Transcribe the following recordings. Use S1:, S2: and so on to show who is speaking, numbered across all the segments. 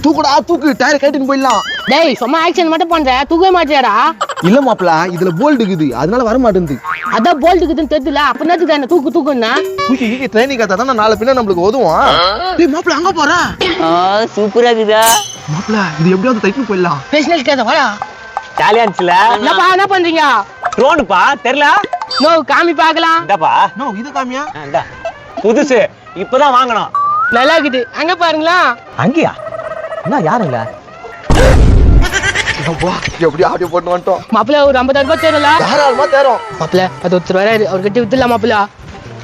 S1: தூக்குடா தூக்கு டயர் கட்டின்னு போயிடலாம்.
S2: டேய் சும்மா ஆக்ஷன் மட்டும் பண்ற தூக்கவே மாட்டியாடா?
S1: இல்ல மாப்பிள இதுல போல்ட் இருக்குது அதனால வர மாட்டேங்குது.
S2: அதான் போல்ட் இருக்குதுன்னு தெரியல அப்ப என்னத்துக்கு என்ன தூக்குன்னா
S1: தூக்கி ட்ரைனிங் கத்தா தான் நாளை பின்ன நம்மளுக்கு உதவும். டேய் மாப்பிள அங்க போறா.
S3: சூப்பரா இருக்குதா
S1: மாப்பிள இது எப்படியாவது தைட்டு போயிடலாம்.
S2: பிசினஸ் கேட்ட வாடா.
S3: ஜாலியா இருந்துச்சுல.
S2: என்னப்பா என்ன பண்றீங்க?
S3: ட்ரோனுப்பா தெரியல.
S2: நோ காமி பார்க்கலாம்.
S3: இந்தாப்பா
S1: நோ இது காமியா.
S3: இந்தா புதுசு இப்பதான் வாங்கணும்.
S2: நல்லா இருக்குது அங்க பாருங்களா.
S3: அங்கயா என்ன யாரும் இல்ல.
S1: எப்படி ஆடியோ போட்டு வந்துட்டோம்.
S2: மாப்பிள்ள ஒரு 50,000 ரூபாய் தேரல.
S1: தாராளமா தேரும்.
S2: மாப்பிள்ள அது ஒருத்தர் வராரு அவர்கிட்ட வித்துடலாம் மாப்பிள்ள.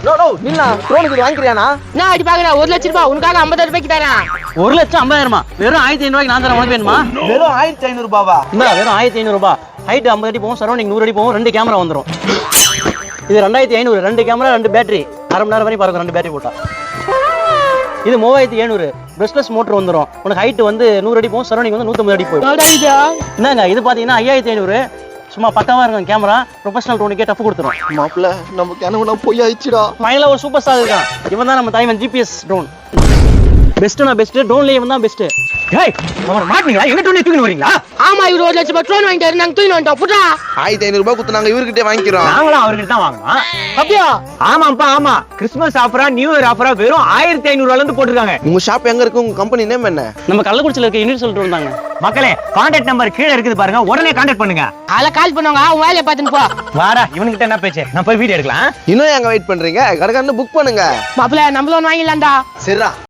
S1: நோ நில்லா ட்ரோனுக்கு வாங்கிக்கிறியானா?
S2: நான் அடி பாக்குறேன் 1 லட்சம் ரூபாய் உனக்காக 50,000 ரூபாய்க்கு தரேன்.
S3: 1,50,000 வெறும் 1,500 ரூபாய்க்கு நான் தரேன். உனக்கு வேணுமா?
S1: வெறும் 1500 ரூபாவா?
S3: என்ன வெறும் 1,500 ரூபாய். ஹைட் 50 அடி போகும், சரௌண்டிங் 100 அடி போகும், 2 கேமரா வந்துடும். இது 2,500 2 கேமரா 2 பேட்டரி அரை மணி நேரம் வரைக்கும் பறக்கும் 2 பேட்டரி போட்டா. இது 3,700 பிரஷ்லெஸ் மோட்டர் வந்துடும். உனக்கு ஹைட் வந்து 100 அடி போகும், சரௌண்டிங் வந்து 150 அடி போகும். என்னங்க இது பாத்தீங்கன்னா 5,500 சும்மா பக்காவா இருக்கும் கேமரா. ப்ரொஃபஷனல் ட்ரோனுக்கே டஃப் கொடுத்துரும்.
S1: மாப்பிள நம்ம கனவுலாம் போய் ஆயிடுச்சுடா.
S3: ஃபைனலா ஒரு சூப்பர் ஸ்டார் இருக்கான். இவன் தான் நம்ம தாய்வன் ஜிபிஎஸ் ட்ரோன். பெஸ்ட்னா பெஸ்ட் ட்ரோன்லயே இவன் தான் பெஸ்ட். ஏய் அவன மாட்டீங்களா? எங்க ட்ரோன் தூக்கிட்டு வரீங்களா?
S2: ஆமா இவரு 1 லட்சம் ரூபாய் ட்ரோன் வாங்கிட்டாரு நாங்க தூக்கிட்டு வந்துட்டோம். புடா
S1: 1500 ரூபாய் கொடுத்து நாங்க இவர்கிட்ட வாங்கிக்கிறோம்.
S3: நாங்களும் அவர்கிட்ட தான் வாங்கணும்.
S2: அப்படியா?
S3: ஆமாப்பா ஆமா. கிறிஸ்மஸ் ஆஃபரா நியூ இயர் ஆஃபரா வெறும் 1,500 ரூபாயில இருந்து போட்டுருக்காங்க.
S1: உங்க ஷாப் எங்க இருக்கு? உங்க கம்பெனி நேம் என்ன?
S3: நம்ம கள்ளக்குறிச்சியில இருக்க யூனிட் சொல்லிட்டு வந்தாங்க. மக்களே கான்டாக்ட் நம்பர் கீழே இருக்குது பாருங்க, உடனே கான்டாக்ட் பண்ணுங்க.
S2: அதெல்லாம் கால் பண்ணுவாங்க அவங்க வேலையை பார்த்துன்னு போ.
S3: வாடா இவனுக்கிட்ட என்ன பேச்சு, நான் போய் வீடியோ எடுக்கலாம்.
S1: இன்னும் எங்க வெயிட் பண்றீங்க? கடைக்காரன்னு புக் பண்ணுங்க.
S2: மாப்பிள்ள நம்மளும் ஒன்று வாங்கிடலாம்டா.
S1: சரிடா.